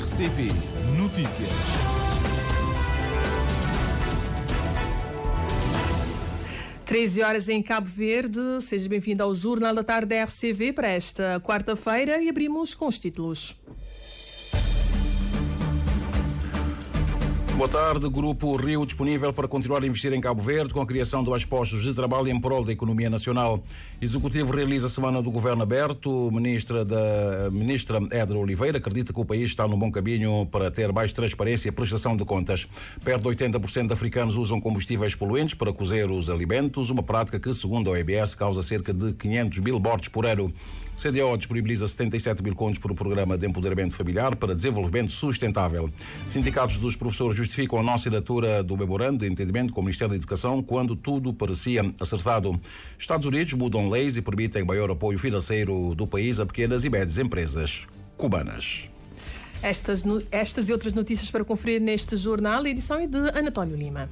RCP Notícias. Treze horas em Cabo Verde. Seja bem-vindo ao Jornal da Tarde da RCV para esta quarta-feira e abrimos com os títulos. Boa tarde. Grupo Rio disponível para continuar a investir em Cabo Verde com a criação de mais postos de trabalho em prol da economia nacional. Executivo realiza a Semana do Governo Aberto. Ministra Edra Oliveira acredita que o país está no bom caminho para ter mais transparência e prestação de contas. Perto de 80% de africanos usam combustíveis poluentes para cozer os alimentos, uma prática que, segundo a OMS, causa cerca de 500 mil mortes por ano. CDO disponibiliza 77 mil contos para o Programa de Empoderamento Familiar para Desenvolvimento Sustentável. Sindicatos dos professores justificam a não assinatura do memorando de entendimento com o Ministério da Educação quando tudo parecia acertado. Estados Unidos mudam leis e permitem maior apoio financeiro do país a pequenas e médias empresas cubanas. Estas e outras notícias para conferir neste jornal. A edição é de Anatónio Lima.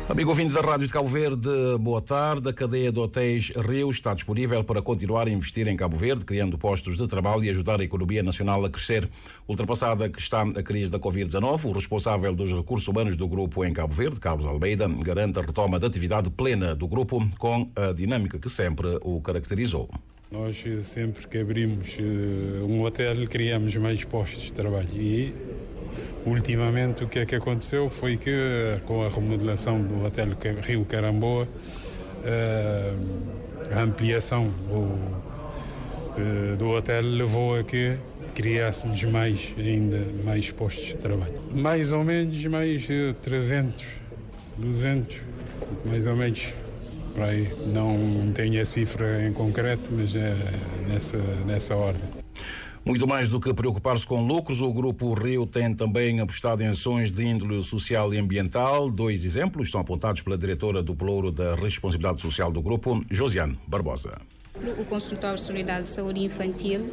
Amigo ouvinte da Rádio de Cabo Verde, boa tarde. A cadeia de hotéis Rio está disponível para continuar a investir em Cabo Verde, criando postos de trabalho e ajudar a economia nacional a crescer. Ultrapassada que está a crise da Covid-19, o responsável dos recursos humanos do grupo em Cabo Verde, Carlos Almeida, garante a retoma da atividade plena do grupo com a dinâmica que sempre o caracterizou. Nós sempre que abrimos um hotel criamos mais postos de trabalho e ultimamente o que é que aconteceu foi que com a remodelação do Hotel Rio Caramboa, a ampliação do hotel levou a que criássemos ainda mais postos de trabalho. Mais ou menos mais 300, 200, mais ou menos. Por aí. Não tenho a cifra em concreto, mas é nessa ordem. Muito mais do que preocupar-se com lucros, o Grupo Rio tem também apostado em ações de índole social e ambiental. 2 exemplos estão apontados pela diretora do Pelouro da Responsabilidade Social do Grupo, Josiane Barbosa. O consultório solidário de saúde infantil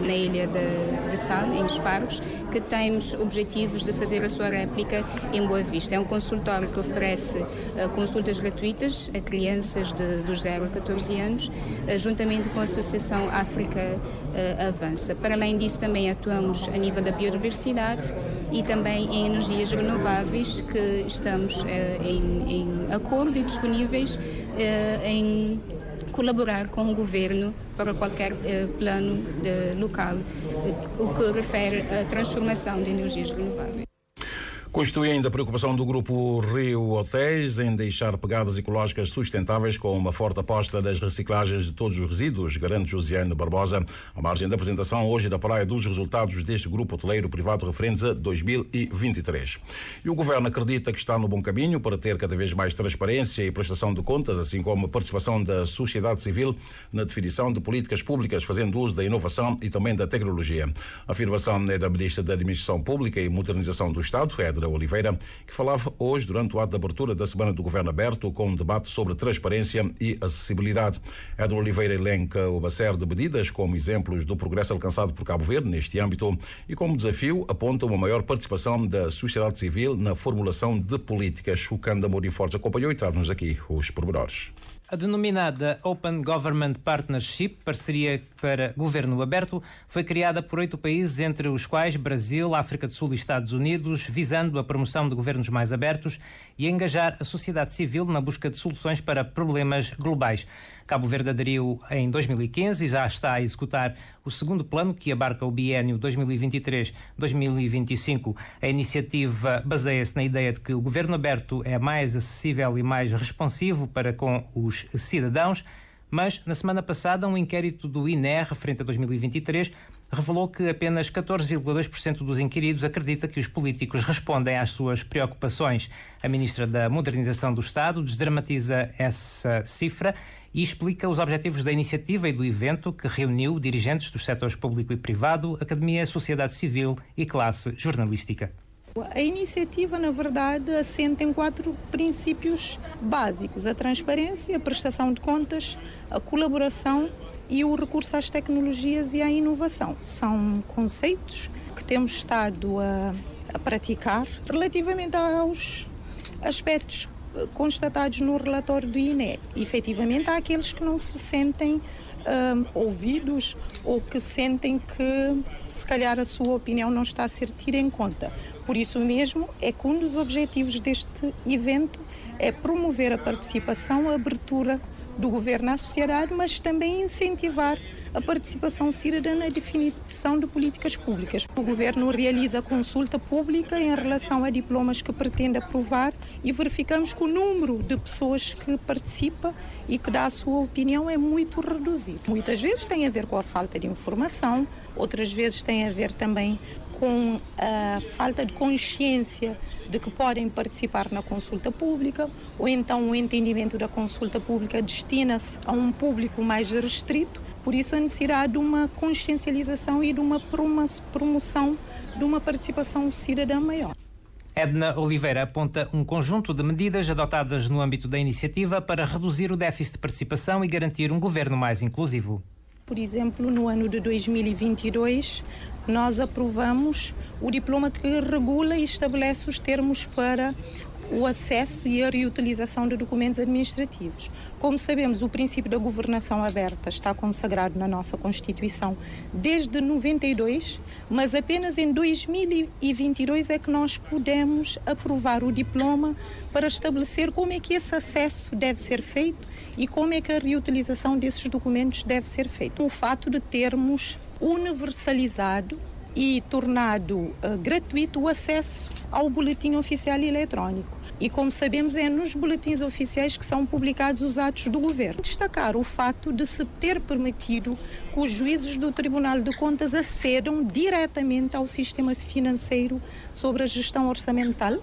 na ilha de Sal, em Espargos, que temos objetivos de fazer a sua réplica em Boa Vista. É um consultório que oferece consultas gratuitas a crianças dos 0 a 14 anos, juntamente com a Associação África Avança. Para além disso, também atuamos a nível da biodiversidade e também em energias renováveis, que estamos em acordo e disponíveis em colaborar com o governo para qualquer plano local, o que refere à transformação de energias renováveis. Constitui ainda a preocupação do Grupo Rio Hotéis em deixar pegadas ecológicas sustentáveis com uma forte aposta nas reciclagens de todos os resíduos, garante Josiane Barbosa, à margem da apresentação hoje da praia dos resultados deste grupo hoteleiro privado referentes a 2023. E o Governo acredita que está no bom caminho para ter cada vez mais transparência e prestação de contas, assim como a participação da sociedade civil na definição de políticas públicas, fazendo uso da inovação e também da tecnologia. A afirmação é da Ministra da Administração Pública e Modernização do Estado, Edra Oliveira, que falava hoje durante o ato de abertura da Semana do Governo Aberto com um debate sobre transparência e acessibilidade. Edra Oliveira elenca uma série de medidas como exemplos do progresso alcançado por Cabo Verde neste âmbito e como desafio aponta uma maior participação da sociedade civil na formulação de políticas. O Cândido Amorim Fortes acompanhou e traz-nos aqui os pormenores. A denominada Open Government Partnership, parceria para governo aberto, foi criada por 8 países, entre os quais Brasil, África do Sul e Estados Unidos, visando a promoção de governos mais abertos e a engajar a sociedade civil na busca de soluções para problemas globais. Cabo Verde aderiu em 2015 e já está a executar o segundo plano, que abarca o biênio 2023-2025. A iniciativa baseia-se na ideia de que o governo aberto é mais acessível e mais responsivo para com os cidadãos, mas na semana passada um inquérito do INE referente a 2023 revelou que apenas 14,2% dos inquiridos acredita que os políticos respondem às suas preocupações. A Ministra da Modernização do Estado desdramatiza essa cifra e explica os objetivos da iniciativa e do evento, que reuniu dirigentes dos setores público e privado, academia, sociedade civil e classe jornalística. A iniciativa, na verdade, assenta em 4 princípios básicos: a transparência, a prestação de contas, a colaboração e o recurso às tecnologias e à inovação. São conceitos que temos estado a praticar relativamente aos aspectos constatados no relatório do INE. Efetivamente, há aqueles que não se sentem ouvidos ou que sentem que se calhar a sua opinião não está a ser tida em conta. Por isso mesmo é que um dos objetivos deste evento é promover a participação, a abertura do governo à sociedade, mas também incentivar a participação cidadã na definição de políticas públicas. O governo realiza consulta pública em relação a diplomas que pretende aprovar e verificamos que o número de pessoas que participa e que dá a sua opinião é muito reduzido. Muitas vezes tem a ver com a falta de informação, outras vezes tem a ver também com a falta de consciência de que podem participar na consulta pública, ou então o entendimento da consulta pública destina-se a um público mais restrito. Por isso a necessidade de uma consciencialização e de uma promoção de uma participação cidadã maior. Edna Oliveira aponta um conjunto de medidas adotadas no âmbito da iniciativa para reduzir o déficit de participação e garantir um governo mais inclusivo. Por exemplo, no ano de 2022, nós aprovamos o diploma que regula e estabelece os termos para o acesso e a reutilização de documentos administrativos. Como sabemos, o princípio da governação aberta está consagrado na nossa Constituição desde 92, mas apenas em 2022 é que nós pudemos aprovar o diploma para estabelecer como é que esse acesso deve ser feito e como é que a reutilização desses documentos deve ser feita. O fato de termos universalizado e tornado gratuito o acesso ao boletim oficial eletrónico. E como sabemos, é nos boletins oficiais que são publicados os atos do governo. Destacar o fato de se ter permitido que os juízes do Tribunal de Contas acedam diretamente ao sistema financeiro sobre a gestão orçamental,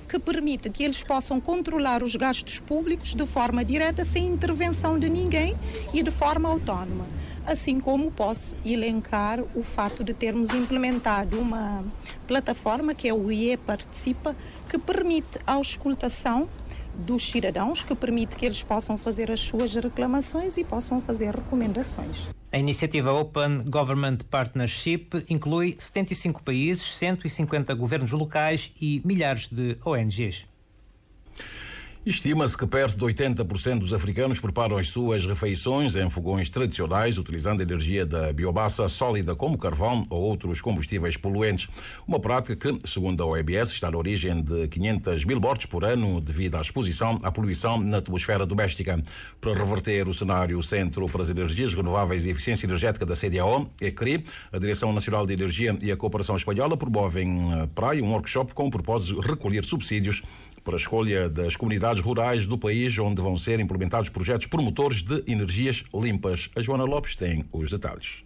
que permite que eles possam controlar os gastos públicos de forma direta, sem intervenção de ninguém e de forma autónoma. Assim como posso elencar o fato de termos implementado uma plataforma que é o IE Participa, que permite a auscultação dos cidadãos, que permite que eles possam fazer as suas reclamações e possam fazer recomendações. A iniciativa Open Government Partnership inclui 75 países, 150 governos locais e milhares de ONGs. Estima-se que perto de 80% dos africanos preparam as suas refeições em fogões tradicionais, utilizando energia da biomassa sólida como carvão ou outros combustíveis poluentes. Uma prática que, segundo a OMS, está na origem de 500 mil mortes por ano devido à exposição à poluição na atmosfera doméstica. Para reverter o cenário, o Centro para as Energias Renováveis e Eficiência Energética da CDAO, ECRI, a Direção Nacional de Energia e a Cooperação Espanhola promovem Praia um workshop com o propósito de recolher subsídios para a escolha das comunidades rurais do país onde vão ser implementados projetos promotores de energias limpas. A Joana Lopes tem os detalhes.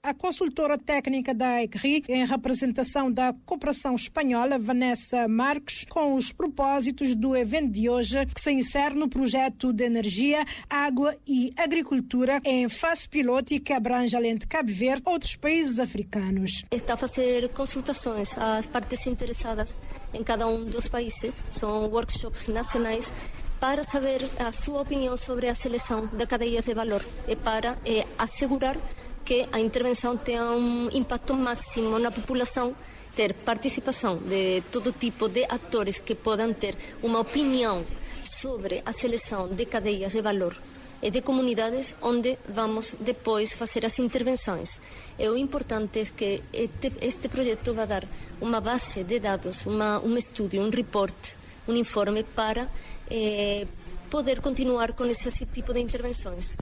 A consultora técnica da ECRI, em representação da Cooperação Espanhola, Vanessa Marques, com os propósitos do evento de hoje, que se insere no projeto de energia, água e agricultura em fase piloto e que abrange, além de Cabo Verde, outros países africanos. Está a fazer consultações às partes interessadas em cada um dos países. São workshops nacionais para saber a sua opinião sobre a seleção de cadeias de valor e para assegurar que a intervenção tenha um impacto máximo na população, ter participação de todo tipo de atores que possam ter uma opinião sobre a seleção de cadeias de valor e de comunidades onde vamos depois fazer as intervenções. E o importante é que este projeto vai dar uma base de dados, um estudo, um report, um informe para poder continuar com esse tipo de intervenções,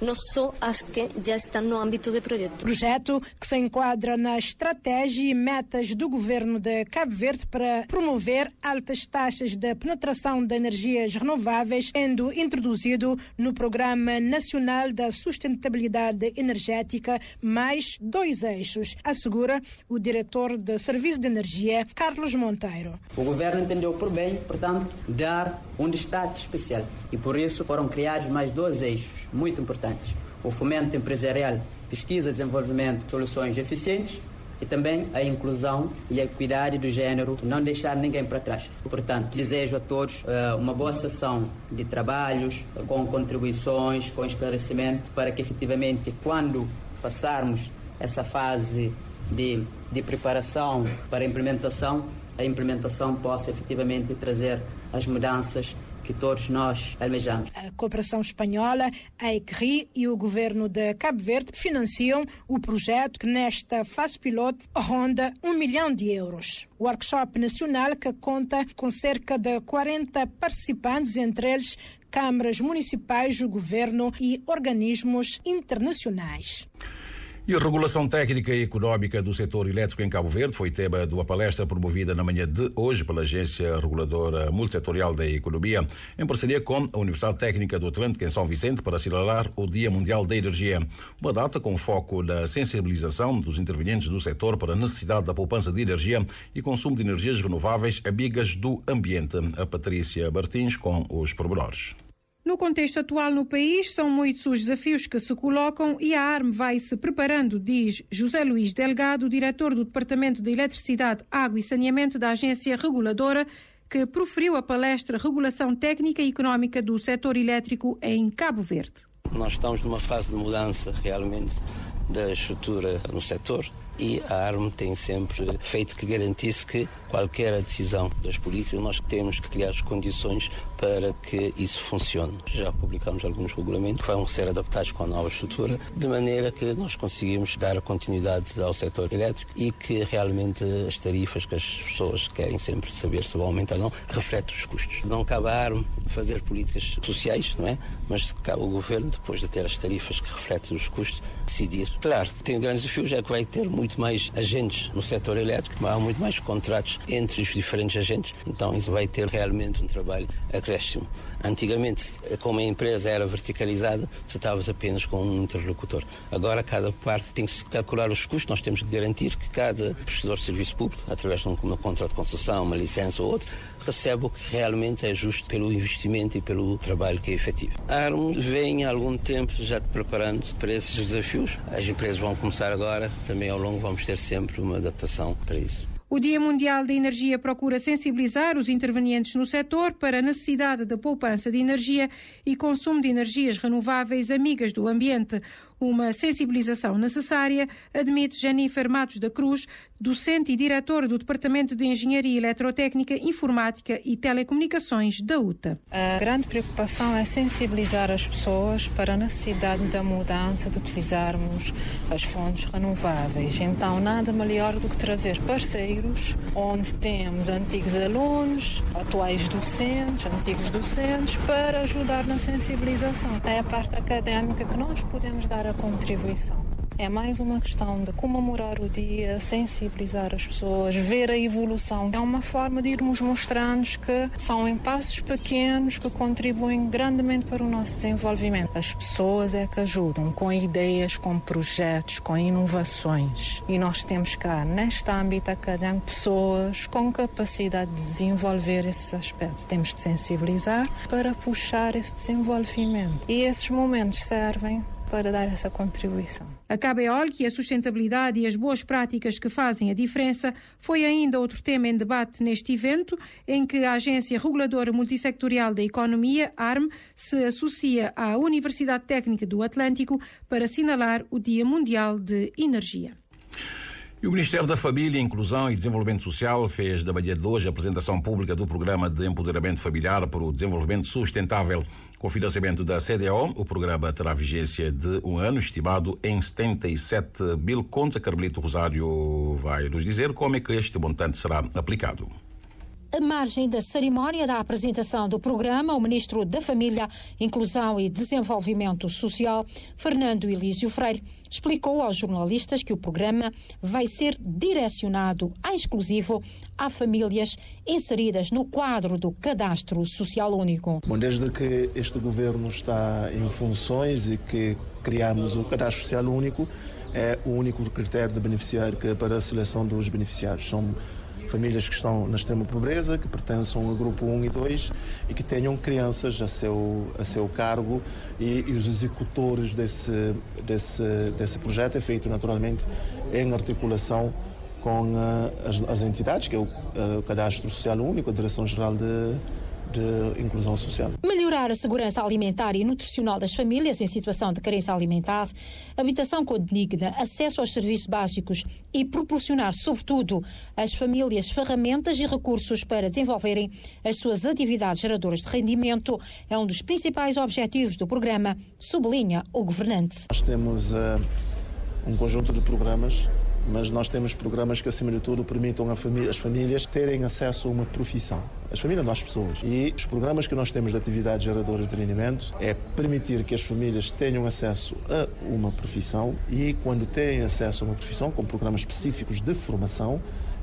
não só as que já estão no âmbito do projeto. Projeto que se enquadra na estratégia e metas do governo de Cabo Verde para promover altas taxas de penetração de energias renováveis, sendo introduzido no Programa Nacional da Sustentabilidade Energética, mais 2 eixos, assegura o diretor de Serviço de Energia, Carlos Monteiro. O governo entendeu por bem, portanto, dar um destaque especial e por isso foram criados mais 2 eixos muito importantes: o fomento empresarial, pesquisa e desenvolvimento de soluções eficientes e também a inclusão e a equidade do género, não deixar ninguém para trás. Portanto, desejo a todos uma boa sessão de trabalhos, com contribuições, com esclarecimento, para que efetivamente, quando passarmos essa fase de preparação para a implementação possa efetivamente trazer as mudanças que todos nós almejamos. A cooperação espanhola, a ECRI e o governo de Cabo Verde financiam o projeto que nesta fase piloto ronda 1 milhão de euros. O workshop nacional que conta com cerca de 40 participantes, entre eles câmaras municipais, o governo e organismos internacionais. E a regulação técnica e económica do setor elétrico em Cabo Verde foi tema de uma palestra promovida na manhã de hoje pela Agência Reguladora Multissetorial da Economia, em parceria com a Universidade Técnica do Atlântico em São Vicente, para assinalar o Dia Mundial da Energia. Uma data com foco na sensibilização dos intervenientes do setor para a necessidade da poupança de energia e consumo de energias renováveis amigas do ambiente. A Patrícia Martins com os pormenores. No contexto atual no país, são muitos os desafios que se colocam e a ARM vai se preparando, diz José Luís Delgado, diretor do Departamento de Eletricidade, Água e Saneamento da Agência Reguladora, que proferiu a palestra Regulação Técnica e Económica do Setor Elétrico em Cabo Verde. Nós estamos numa fase de mudança realmente da estrutura no setor e a ARM tem sempre feito que garantisse que qualquer decisão das políticas nós temos que criar as condições para que isso funcione. Já publicamos alguns regulamentos que vão ser adaptados com a nova estrutura, de maneira que nós conseguimos dar continuidade ao setor elétrico e que realmente as tarifas que as pessoas querem sempre saber se vão aumentar ou não, refletem os custos. Não cabe à ARM fazer políticas sociais, não é? Mas cabe ao governo, depois de ter as tarifas que refletem os custos, decidir. Claro, tem grandes desafios, é que vai ter muito mais agentes no setor elétrico, há muito mais contratos entre os diferentes agentes, então isso vai ter realmente um trabalho acréscimo. Antigamente, como a empresa era verticalizada, tratava-se apenas com um interlocutor. Agora, cada parte tem que se calcular os custos, nós temos que garantir que cada prestador de serviço público, através de um contrato de concessão, uma licença ou outro, recebe o que realmente é justo pelo investimento e pelo trabalho que é efetivo. A ARM vem há algum tempo já preparando para esses desafios. As empresas vão começar agora, também ao longo vamos ter sempre uma adaptação para isso. O Dia Mundial da Energia procura sensibilizar os intervenientes no setor para a necessidade da poupança de energia e consumo de energias renováveis amigas do ambiente. Uma sensibilização necessária, admite Jennifer Matos da Cruz, docente e diretora do Departamento de Engenharia Eletrotécnica, Informática e Telecomunicações da UTA. A grande preocupação é sensibilizar as pessoas para a necessidade da mudança de utilizarmos as fontes renováveis. Então, nada melhor do que trazer parceiros, onde temos antigos alunos, atuais docentes, antigos docentes, para ajudar na sensibilização. É a parte académica que nós podemos dar a contribuição. É mais uma questão de comemorar o dia, sensibilizar as pessoas, ver a evolução. É uma forma de irmos mostrando que são em passos pequenos que contribuem grandemente para o nosso desenvolvimento. As pessoas é que ajudam com ideias, com projetos, com inovações. E nós temos cá, neste âmbito académico, pessoas com capacidade de desenvolver esses aspectos. Temos de sensibilizar para puxar esse desenvolvimento. E esses momentos servem para dar essa contribuição. A CABEOL, que a sustentabilidade e as boas práticas que fazem a diferença, foi ainda outro tema em debate neste evento, em que a Agência Reguladora Multissectorial da Economia, ARM, se associa à Universidade Técnica do Atlântico para assinalar o Dia Mundial de Energia. E o Ministério da Família, Inclusão e Desenvolvimento Social fez da manhã de hoje a apresentação pública do Programa de Empoderamento Familiar para o Desenvolvimento Sustentável. Com financiamento da CDO, o programa terá vigência de 1 ano, estimado em 77 mil contos. A Carmelito Rosário vai nos dizer como é que este montante será aplicado. À margem da cerimónia da apresentação do programa, o Ministro da Família, Inclusão e Desenvolvimento Social, Fernando Elísio Freire, explicou aos jornalistas que o programa vai ser direcionado em exclusivo a famílias inseridas no quadro do Cadastro Social Único. Bom, desde que este governo está em funções e que criamos o Cadastro Social Único, é o único critério de beneficiário para a seleção dos beneficiários. São famílias que estão na extrema pobreza, que pertencem ao grupo 1 e 2 e que tenham crianças a seu cargo e os executores desse projeto é feito naturalmente em articulação com as entidades, que é o Cadastro Social Único, a Direção-Geral de inclusão social. Melhorar a segurança alimentar e nutricional das famílias em situação de carência alimentar, habitação digna, acesso aos serviços básicos e proporcionar, sobretudo, às famílias ferramentas e recursos para desenvolverem as suas atividades geradoras de rendimento é um dos principais objetivos do programa, sublinha o governante. Nós temos um conjunto de programas, mas nós temos programas que, acima de tudo, permitam às famílias terem acesso a uma profissão. As famílias, as pessoas. E os programas que nós temos de atividades geradoras de rendimento é permitir que as famílias tenham acesso a uma profissão e, quando têm acesso a uma profissão, com programas específicos de formação,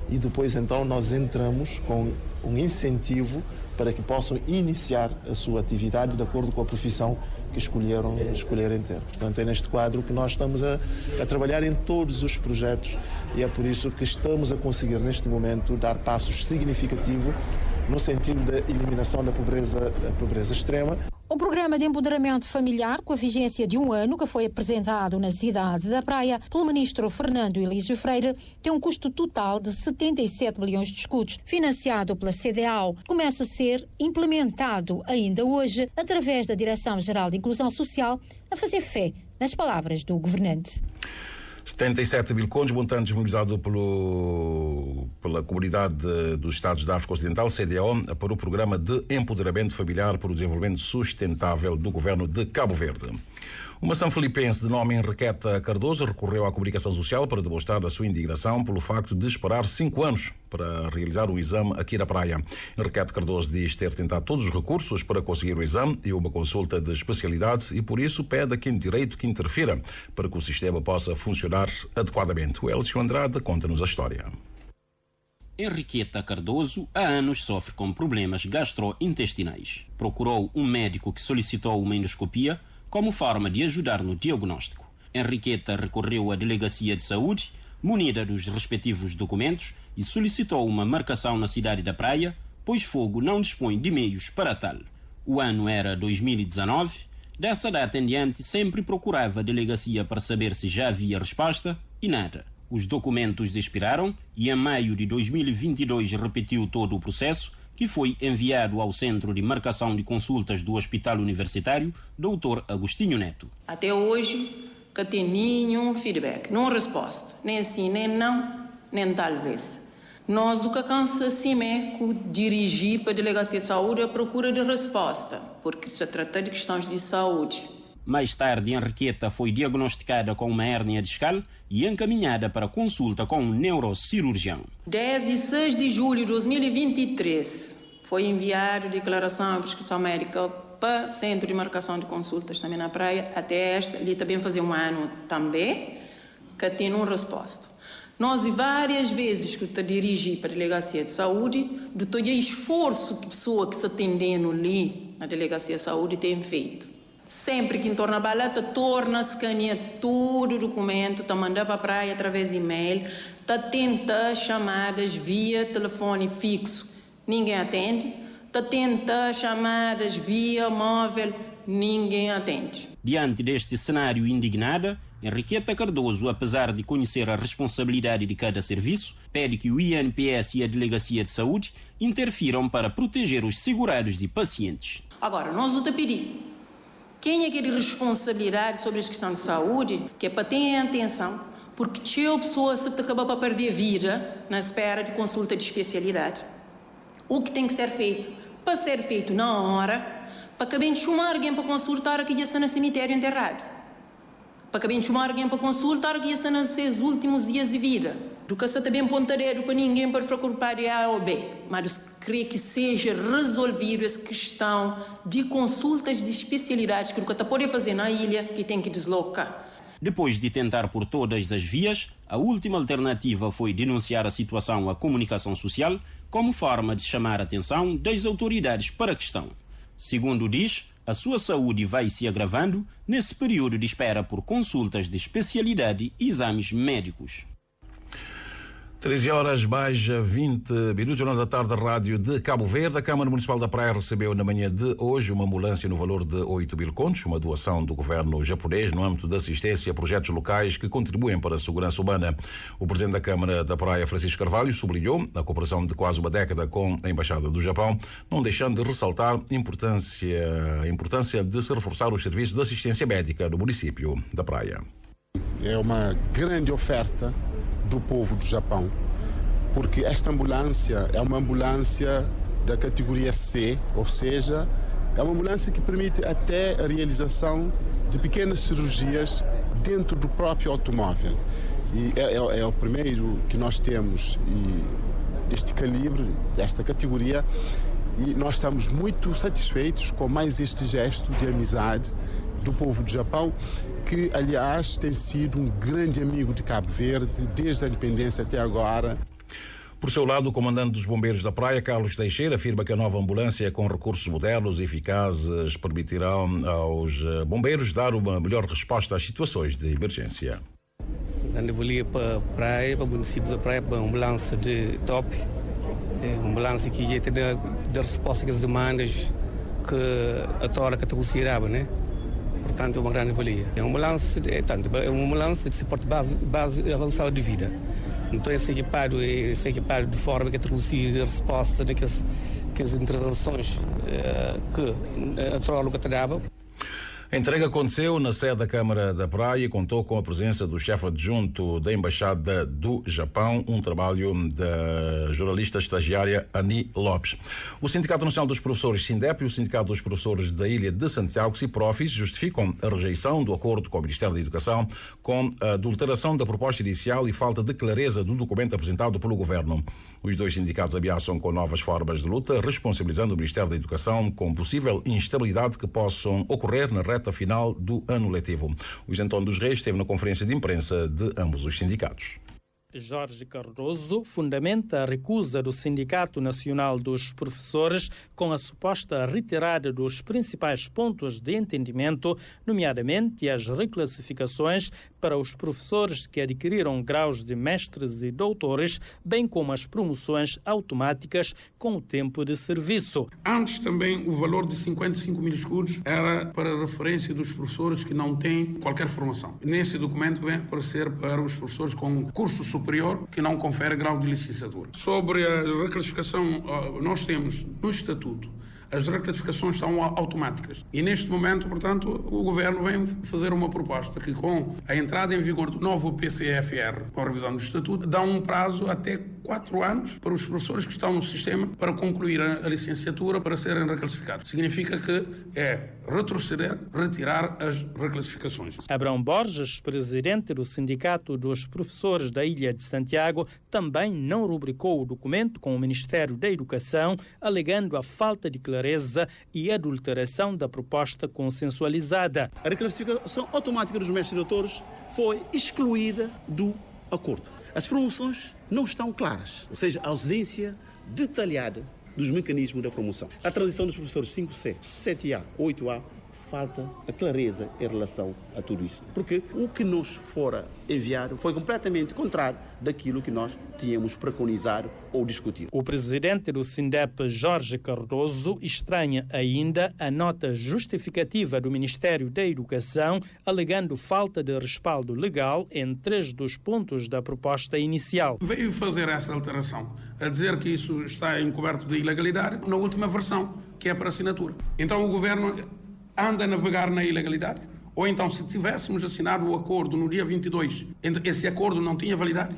e depois então nós entramos com um incentivo para que possam iniciar a sua atividade de acordo com a profissão que escolherem ter. Portanto, é neste quadro que nós estamos a trabalhar em todos os projetos e é por isso que estamos a conseguir neste momento dar passos significativos no sentido da eliminação da pobreza extrema. O programa de empoderamento familiar, com a vigência de 1 ano, que foi apresentado na cidade da Praia pelo ministro Fernando Elísio Freire, tem um custo total de 77 milhões de escudos, financiado pela CDAO. Começa a ser implementado ainda hoje através da Direção-Geral de Inclusão Social, a fazer fé nas palavras do governante. 77 mil contos, montante mobilizado pela Comunidade dos Estados da África Ocidental, CDAO, para o Programa de Empoderamento Familiar para o Desenvolvimento Sustentável do Governo de Cabo Verde. Uma sanfilipense de nome Henriqueta Cardoso recorreu à comunicação social para demonstrar a sua indignação pelo facto de esperar 5 anos para realizar o exame aqui na Praia. Henriqueta Cardoso diz ter tentado todos os recursos para conseguir o exame e uma consulta de especialidade e por isso pede a quem de direito que interfira para que o sistema possa funcionar adequadamente. O Elcio Andrade conta-nos a história. Henriqueta Cardoso há anos sofre com problemas gastrointestinais. Procurou um médico que solicitou uma endoscopia como forma de ajudar no diagnóstico. Henriqueta recorreu à Delegacia de Saúde, munida dos respectivos documentos, e solicitou uma marcação na cidade da Praia, pois Fogo não dispõe de meios para tal. O ano era 2019. Dessa data em diante, sempre procurava a delegacia para saber se já havia resposta e nada. Os documentos expiraram e em maio de 2022 repetiu todo o processo, que foi enviado ao Centro de Marcação de Consultas do Hospital Universitário, Dr. Agostinho Neto. Até hoje, que tem nenhum feedback, não resposta, nem sim, nem não, nem talvez. Nós, o que cansa assim é dirigir para a Delegacia de Saúde à procura de resposta, porque se trata de questões de saúde. Mais tarde, Henriqueta foi diagnosticada com uma hérnia discal e encaminhada para consulta com um neurocirurgião. Desde 6 de julho de 2023, foi enviada declaração à prescrição médica para o Centro de Marcação de Consultas também na Praia, até ele também fazer 1 ano também, que tem uma resposta. Nós, várias vezes que eu dirigi para a Delegacia de Saúde, do todo esforço que a pessoa que se atendendo ali na Delegacia de Saúde tem feito. Sempre que torna a balata, torna a escanear todo o documento, está mandando para a praia através de e-mail, está tentando chamadas via telefone fixo, ninguém atende, está tentando chamadas via móvel, ninguém atende. Diante deste cenário indignada, Henriqueta Cardoso, apesar de conhecer a responsabilidade de cada serviço, pede que o INPS e a Delegacia de Saúde interfiram para proteger os segurados e pacientes. Agora, nós o pedimos. Quem é que tem responsabilidade sobre a questão de saúde, que é para ter atenção, porque se a pessoa se acaba para perder a vida na espera de consulta de especialidade. O que tem que ser feito? Para ser feito na hora, para que bem chamar alguém para consultar aqui já está no cemitério enterrado. Para que bem chamar alguém para consultar aqui já está nos seus últimos dias de vida. Do que está bem pontareiro para ninguém para preocupar de A ou B, mas creio que seja resolvido essa questão de consultas de especialidades que o que pode fazer na ilha que tem que deslocar. Depois de tentar por todas as vias, a última alternativa foi denunciar a situação à comunicação social como forma de chamar a atenção das autoridades para a questão. Segundo diz, a sua saúde vai se agravando nesse período de espera por consultas de especialidade e exames médicos. 13 horas mais 20 minutos, Jornal da Tarde, Rádio de Cabo Verde. A Câmara Municipal da Praia recebeu na manhã de hoje uma ambulância no valor de 8 mil contos, uma doação do governo japonês no âmbito da assistência a projetos locais que contribuem para a segurança humana. O presidente da Câmara da Praia, Francisco Carvalho, sublinhou a cooperação de quase uma década com a Embaixada do Japão, não deixando de ressaltar a importância de se reforçar os serviços de assistência médica no município da Praia. É uma grande oferta do povo do Japão, porque esta ambulância é uma ambulância da categoria C, ou seja, é uma ambulância que permite até a realização de pequenas cirurgias dentro do próprio automóvel. E é o primeiro que nós temos deste calibre, desta categoria, e nós estamos muito satisfeitos com mais este gesto de amizade do povo do Japão, que, aliás, tem sido um grande amigo de Cabo Verde desde a independência até agora. Por seu lado, o comandante dos bombeiros da Praia, Carlos Teixeira, afirma que a nova ambulância com recursos modernos e eficazes permitirá aos bombeiros dar uma melhor resposta às situações de emergência. Grande valia para a Praia, para o município da Praia, para a ambulância de top, uma ambulância que ia ter dar resposta às demandas que a Tora considerava, né? Portanto, é uma grande valia. É uma ambulância de suporte base avançado de vida. Então, é ser equipado de forma que traduzir a resposta daquelas intervenções que a Tora nunca dava. A entrega aconteceu na sede da Câmara da Praia e contou com a presença do chefe adjunto da Embaixada do Japão, um trabalho da jornalista estagiária Ani Lopes. O Sindicato Nacional dos Professores, SINDEP, e o Sindicato dos Professores da Ilha de Santiago, SIPROFIS, justificam a rejeição do acordo com o Ministério da Educação com a adulteração da proposta inicial e falta de clareza do documento apresentado pelo Governo. Os dois sindicatos ameaçam com novas formas de luta, responsabilizando o Ministério da Educação com possível instabilidade que possam ocorrer na reta final do ano letivo. O Isentão dos Reis esteve na conferência de imprensa de ambos os sindicatos. Jorge Cardoso fundamenta a recusa do Sindicato Nacional dos Professores com a suposta retirada dos principais pontos de entendimento, nomeadamente as reclassificações para os professores que adquiriram graus de mestres e doutores, bem como as promoções automáticas com o tempo de serviço. Antes também o valor de 55 mil escudos era para referência dos professores que não têm qualquer formação. Nesse documento vem aparecer para os professores com curso superior que não confere grau de licenciatura. Sobre a reclassificação, nós temos no Estatuto, as reclassificações são automáticas. E neste momento, portanto, o Governo vem fazer uma proposta que, com a entrada em vigor do novo PCFR, com a revisão do Estatuto, dá um prazo até 4 anos para os professores que estão no sistema para concluir a licenciatura para serem reclassificados. Significa que é retroceder, retirar as reclassificações. Abrão Borges, presidente do Sindicato dos Professores da Ilha de Santiago, também não rubricou o documento com o Ministério da Educação, alegando a falta de clareza e adulteração da proposta consensualizada. A reclassificação automática dos mestres e doutores foi excluída do acordo. As promoções não estão claras, ou seja, a ausência detalhada dos mecanismos da promoção. A transição dos professores 5C, 7A, 8A, falta a clareza em relação a tudo isso. Porque o que nos fora enviado foi completamente contrário daquilo que nós tínhamos preconizado ou discutido. O presidente do SINDEP, Jorge Cardoso, estranha ainda a nota justificativa do Ministério da Educação, alegando falta de respaldo legal em 3 dos pontos da proposta inicial. Veio fazer essa alteração, a dizer que isso está encoberto de ilegalidade na última versão, que é para assinatura. Então o Governo anda a navegar na ilegalidade? Ou então, se tivéssemos assinado o acordo no dia 22, esse acordo não tinha validade?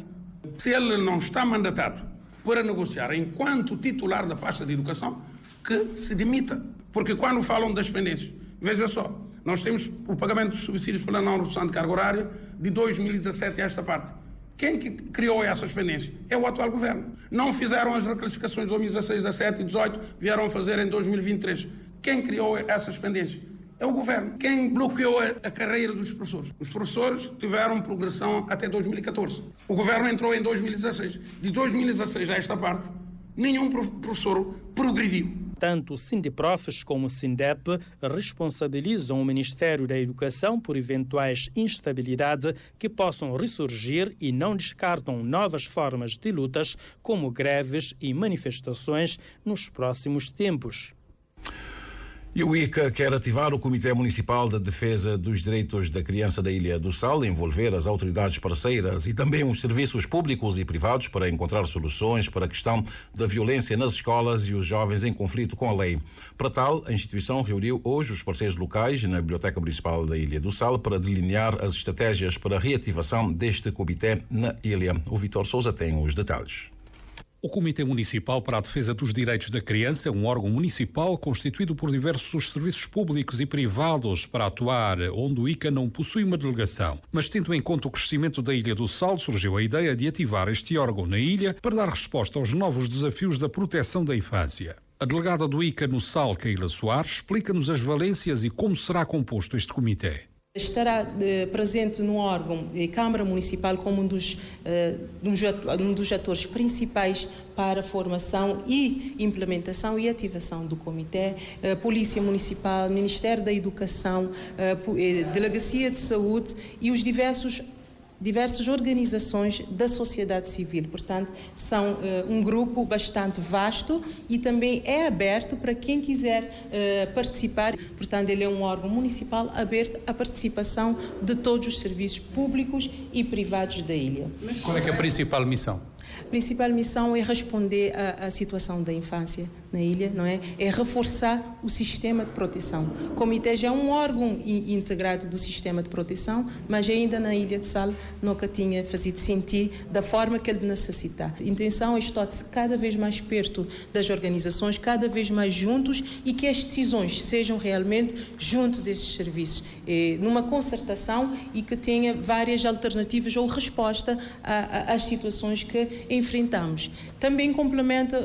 Se ele não está mandatado para negociar enquanto titular da pasta de educação, que se demita. Porque quando falam das pendências, veja só, nós temos o pagamento dos subsídios pela não redução de carga horária de 2017 a esta parte. Quem que criou essas pendências? É o atual Governo. Não fizeram as reclassificações de 2016, 17 e 18, vieram a fazer em 2023. Quem criou essas pendências? É o Governo. Quem bloqueou a carreira dos professores? Os professores tiveram progressão até 2014. O Governo entrou em 2016. De 2016 a esta parte, nenhum professor progrediu. Tanto o Sindiprofes como o Sindep responsabilizam o Ministério da Educação por eventuais instabilidades que possam ressurgir e não descartam novas formas de lutas, como greves e manifestações nos próximos tempos. E o ICA quer ativar o Comitê Municipal de Defesa dos Direitos da Criança da Ilha do Sal, envolver as autoridades parceiras e também os serviços públicos e privados para encontrar soluções para a questão da violência nas escolas e os jovens em conflito com a lei. Para tal, a instituição reuniu hoje os parceiros locais na Biblioteca Municipal da Ilha do Sal para delinear as estratégias para a reativação deste comitê na ilha. O Vitor Sousa tem os detalhes. O Comitê Municipal para a Defesa dos Direitos da Criança é um órgão municipal constituído por diversos serviços públicos e privados para atuar onde o ICA não possui uma delegação. Mas tendo em conta o crescimento da Ilha do Sal, surgiu a ideia de ativar este órgão na ilha para dar resposta aos novos desafios da proteção da infância. A delegada do ICA no Sal, Keila Soares, explica-nos as valências e como será composto este comitê. Estará presente no órgão Câmara Municipal como um dos atores principais para a formação e implementação e ativação do Comitê, Polícia Municipal, Ministério da Educação, Delegacia de Saúde e os diversas organizações da sociedade civil. Portanto, são um grupo bastante vasto e também é aberto para quem quiser participar. Portanto, ele é um órgão municipal aberto à participação de todos os serviços públicos e privados da ilha. Qual é que é a principal missão? A principal missão é responder à situação da infância na ilha, não é? É reforçar o sistema de proteção. O Comitê já é um órgão integrado do sistema de proteção, mas ainda na Ilha de Sal nunca tinha feito sentir da forma que ele necessita. A intenção é estar-se cada vez mais perto das organizações, cada vez mais juntos e que as decisões sejam realmente junto desses serviços, numa concertação e que tenha várias alternativas ou resposta às situações que enfrentamos. Também complementa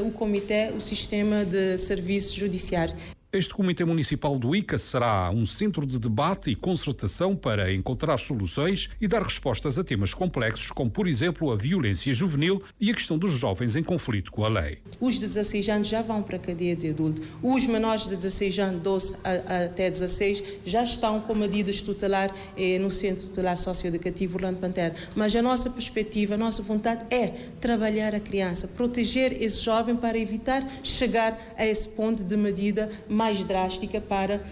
o Comitê o sistema de serviços judiciário. Este Comitê Municipal do ICA será um centro de debate e concertação para encontrar soluções e dar respostas a temas complexos, como, por exemplo, a violência juvenil e a questão dos jovens em conflito com a lei. Os de 16 anos já vão para a cadeia de adulto. Os menores de 16 anos, 12 até 16, já estão com medidas tutelar no Centro Tutelar Socioeducativo Orlando Pantera. Mas a nossa perspectiva, a nossa vontade é trabalhar a criança, proteger esse jovem para evitar chegar a esse ponto de medida mais drástica para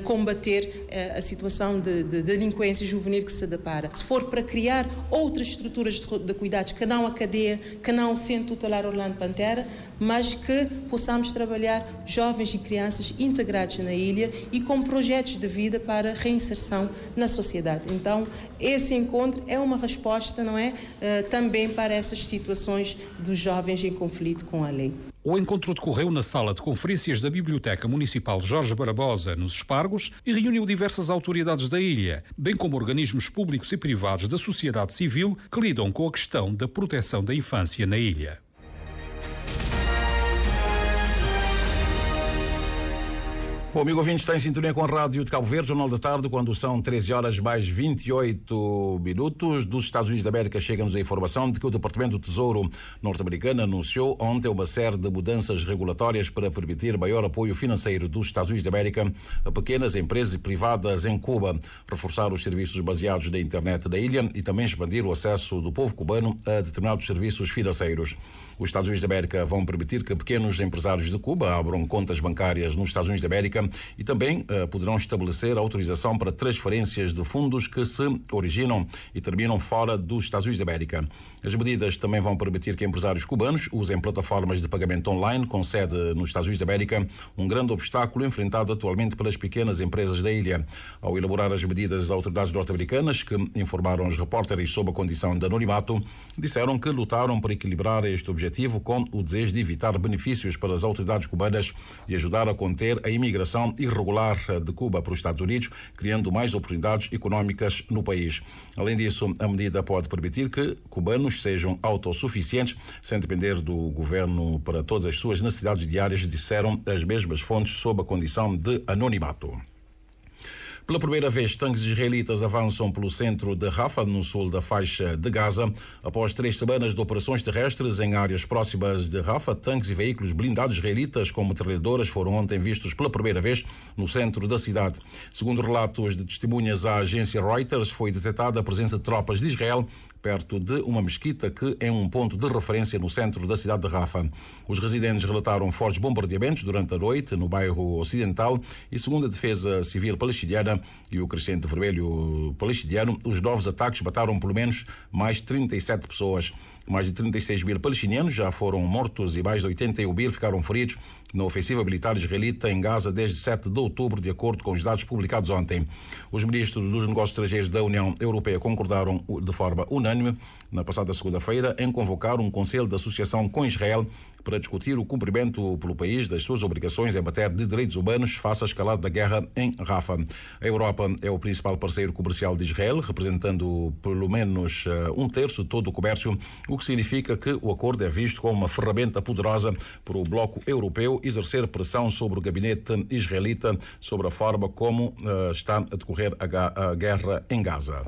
combater a situação de delinquência juvenil que se depara. Se for para criar outras estruturas de cuidados, que não a cadeia, que não o Centro Tutelar Orlando Pantera, mas que possamos trabalhar jovens e crianças integrados na ilha e com projetos de vida para reinserção na sociedade. Então, esse encontro é uma resposta, não é? Também para essas situações dos jovens em conflito com a lei. O encontro decorreu na sala de conferências da Biblioteca Municipal Jorge Barbosa, nos Espargos, e reuniu diversas autoridades da ilha, bem como organismos públicos e privados da sociedade civil que lidam com a questão da proteção da infância na ilha. O amigo ouvinte está em sintonia com a Rádio de Cabo Verde, Jornal da Tarde, quando são 13 horas mais 28 minutos. Dos Estados Unidos da América chega-nos a informação de que o Departamento do Tesouro norte-americano anunciou ontem uma série de mudanças regulatórias para permitir maior apoio financeiro dos Estados Unidos da América a pequenas empresas privadas em Cuba, reforçar os serviços baseados na internet da ilha e também expandir o acesso do povo cubano a determinados serviços financeiros. Os Estados Unidos da América vão permitir que pequenos empresários de Cuba abram contas bancárias nos Estados Unidos da América e também poderão estabelecer autorização para transferências de fundos que se originam e terminam fora dos Estados Unidos da América. As medidas também vão permitir que empresários cubanos usem plataformas de pagamento online com sede nos Estados Unidos da América, um grande obstáculo enfrentado atualmente pelas pequenas empresas da ilha. Ao elaborar as medidas, as autoridades norte-americanas, que informaram os repórteres sob a condição de anonimato, disseram que lutaram para equilibrar este objetivo com o desejo de evitar benefícios para as autoridades cubanas e ajudar a conter a imigração irregular de Cuba para os Estados Unidos, criando mais oportunidades económicas no país. Além disso, a medida pode permitir que cubanos sejam autossuficientes, sem depender do governo para todas as suas necessidades diárias, disseram as mesmas fontes sob a condição de anonimato. Pela primeira vez, tanques israelitas avançam pelo centro de Rafah, no sul da faixa de Gaza. Após 3 semanas de operações terrestres em áreas próximas de Rafah, tanques e veículos blindados israelitas com metralhadoras foram ontem vistos pela primeira vez no centro da cidade. Segundo relatos de testemunhas à agência Reuters, foi detectada a presença de tropas de Israel perto de uma mesquita que é um ponto de referência no centro da cidade de Rafah. Os residentes relataram fortes bombardeamentos durante a noite no bairro ocidental e, segundo a Defesa Civil palestiniana e o Crescente Vermelho palestiniano, os novos ataques mataram pelo menos mais 37 pessoas. Mais de 36 mil palestinianos já foram mortos e mais de 81 mil ficaram feridos na ofensiva militar israelita em Gaza desde 7 de outubro, de acordo com os dados publicados ontem. Os ministros dos Negócios Estrangeiros da União Europeia concordaram de forma unânime na passada segunda-feira em convocar um Conselho de Associação com Israel para discutir o cumprimento pelo país das suas obrigações em matéria de direitos humanos face à escalada da guerra em Rafah. A Europa é o principal parceiro comercial de Israel, representando pelo menos 1/3 de todo o comércio, o que significa que o acordo é visto como uma ferramenta poderosa para o bloco europeu exercer pressão sobre o gabinete israelita sobre a forma como está a decorrer a guerra em Gaza.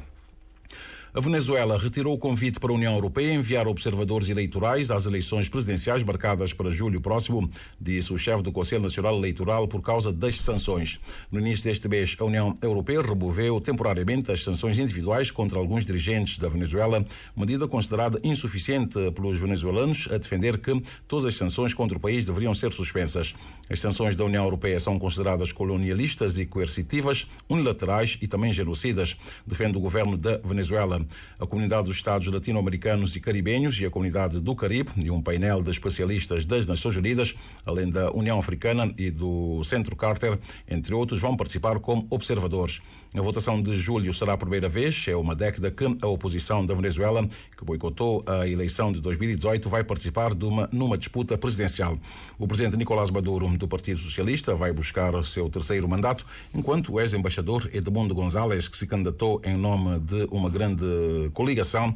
A Venezuela retirou o convite para a União Europeia a enviar observadores eleitorais às eleições presidenciais marcadas para julho próximo, disse o chefe do Conselho Nacional Eleitoral, por causa das sanções. No início deste mês, a União Europeia removeu temporariamente as sanções individuais contra alguns dirigentes da Venezuela, medida considerada insuficiente pelos venezuelanos a defender que todas as sanções contra o país deveriam ser suspensas. As sanções da União Europeia são consideradas colonialistas e coercitivas, unilaterais e também genocidas, defende o governo da Venezuela. A comunidade dos Estados latino-americanos e caribenhos e a comunidade do Caribe e um painel de especialistas das Nações Unidas, além da União Africana e do Centro Carter, entre outros, vão participar como observadores. A votação de julho será a primeira vez, é uma década que a oposição da Venezuela, que boicotou a eleição de 2018, vai participar numa disputa presidencial. O presidente Nicolás Maduro, do Partido Socialista, vai buscar seu terceiro mandato, enquanto o ex-embaixador Edmundo González, que se candidatou em nome de uma grande coligação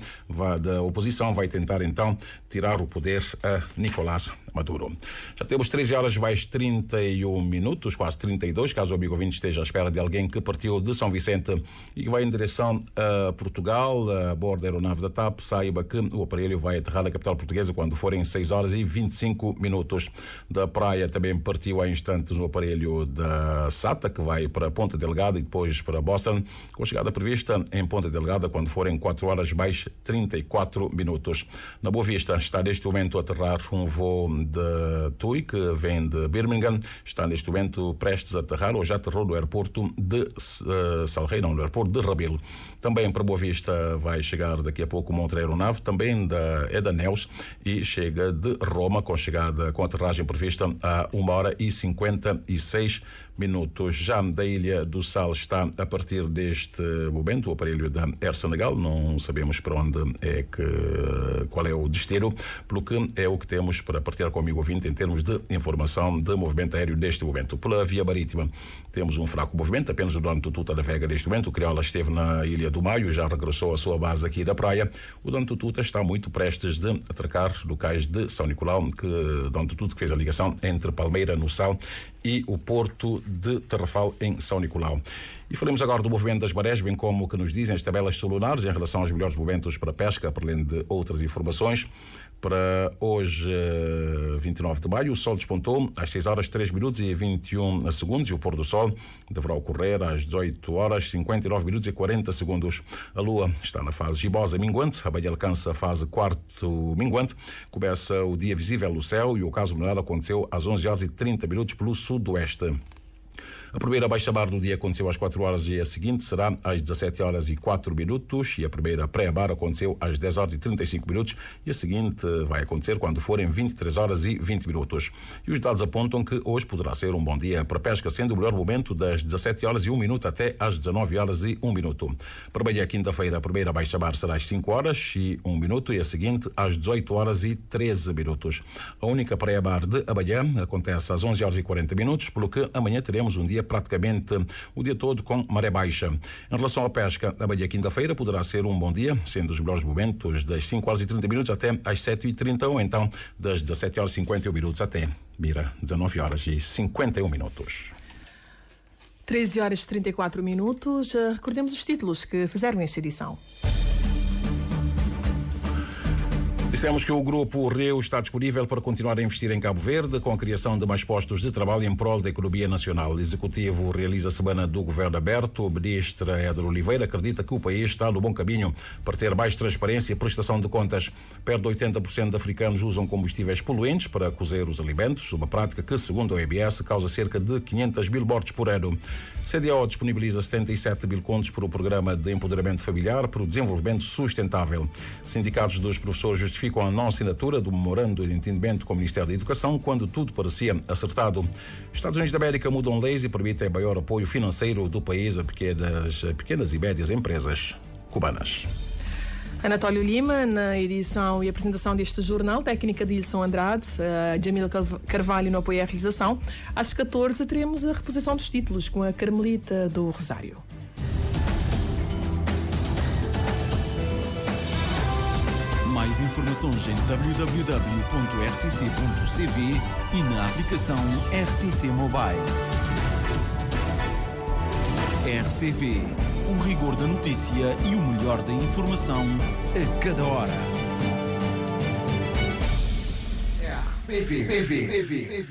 da oposição, vai tentar então tirar o poder a Nicolás Maduro. Já temos 13 horas mais 31 minutos, quase 32, caso o amigo ouvinte esteja à espera de alguém que partiu de São Vicente e que vai em direção a Portugal, a bordo da aeronave da TAP, saiba que o aparelho vai aterrar na capital portuguesa quando forem 6 horas e 25 minutos. Da praia também partiu há instantes o aparelho da SATA, que vai para Ponta Delgada e depois para Boston, com chegada prevista em Ponta Delgada quando forem 4 horas mais 34 minutos. Na Boa Vista está neste momento a aterrar um voo de TUI que vem de Birmingham, está neste momento prestes a aterrar ou já aterrou no aeroporto de Salrei, não, no aeroporto de Rabelo. Também para Boa Vista vai chegar daqui a pouco uma outra aeronave, também da Neus, e chega de Roma com aterragem prevista a 1 hora e 56 minutos. Já da Ilha do Sal está a partir deste momento o aparelho da Air Senegal, não sabemos para onde qual é o destino, pelo que é o que temos para partilhar com o amigo ouvinte em termos de informação de movimento aéreo neste momento. Pela via marítima temos um fraco movimento, apenas o Dono Tututa navega neste momento. O Criolla esteve na Ilha do Maio, já regressou à sua base aqui da praia. O Dono Tututa está muito prestes de atracar do cais de São Nicolau, Dono Tututa que fez a ligação entre Palmeira no Sal e o Porto de Tarrafal em São Nicolau. E falamos agora do movimento das marés, bem como o que nos dizem as tabelas solares em relação aos melhores momentos para pesca, para além de outras informações. Para hoje, 29 de maio, o sol despontou às 6 horas 3 minutos e 21 segundos e o pôr do sol deverá ocorrer às 18 horas 59 minutos e 40 segundos. A lua está na fase gibosa minguante, a Baía alcança a fase quarto minguante, começa o dia visível no céu e o ocaso lunar aconteceu às 11 horas e 30 minutos pelo sudoeste. A primeira baixa-mar do dia aconteceu às 4 horas e a seguinte será às 17 horas e 4 minutos e a primeira pré-mar aconteceu às 10 horas e 35 minutos e a seguinte vai acontecer quando forem 23 horas e 20 minutos. E os dados apontam que hoje poderá ser um bom dia para pesca, sendo o melhor momento das 17 horas e 1 minuto até às 19 horas e 1 minuto. Para amanhã, quinta-feira, a primeira baixa-mar será às 5 horas e 1 minuto e a seguinte às 18 horas e 13 minutos. A única pré-mar de amanhã acontece às 11 horas e 40 minutos, pelo que amanhã teremos um dia praticamente o dia todo com maré baixa. Em relação à pesca, amanhã quinta-feira poderá ser um bom dia, sendo os melhores momentos das 5 horas e 30 minutos até às 7h30 ou então das 17 horas e 51 minutos até 19 horas e 51 minutos. 13h34. Recordemos os títulos que fizeram esta edição. Dissemos que o Grupo Rio está disponível para continuar a investir em Cabo Verde com a criação de mais postos de trabalho em prol da economia nacional. O Executivo realiza a Semana do Governo Aberto. O ministro Éder Oliveira acredita que o país está no bom caminho para ter mais transparência e prestação de contas. Perto de 80% de africanos usam combustíveis poluentes para cozer os alimentos, uma prática que, segundo a OMS, causa cerca de 500 mil mortes por ano. CDO disponibiliza 77 mil contos para o Programa de Empoderamento Familiar para o Desenvolvimento Sustentável. Sindicatos dos professores justificam a não assinatura do memorando de entendimento com o Ministério da Educação quando tudo parecia acertado. Estados Unidos da América mudam leis e permitem maior apoio financeiro do país a pequenas e médias empresas cubanas. Anatólio Lima, na edição e apresentação deste jornal, técnica de Ilson Andrade, Jamila Carvalho no apoio à realização. Às 14 teremos a reposição dos títulos com a Carmelita do Rosário. Mais informações em www.rtc.cv e na aplicação RTC Mobile. RCV, o rigor da notícia e o melhor da informação a cada hora. RCV.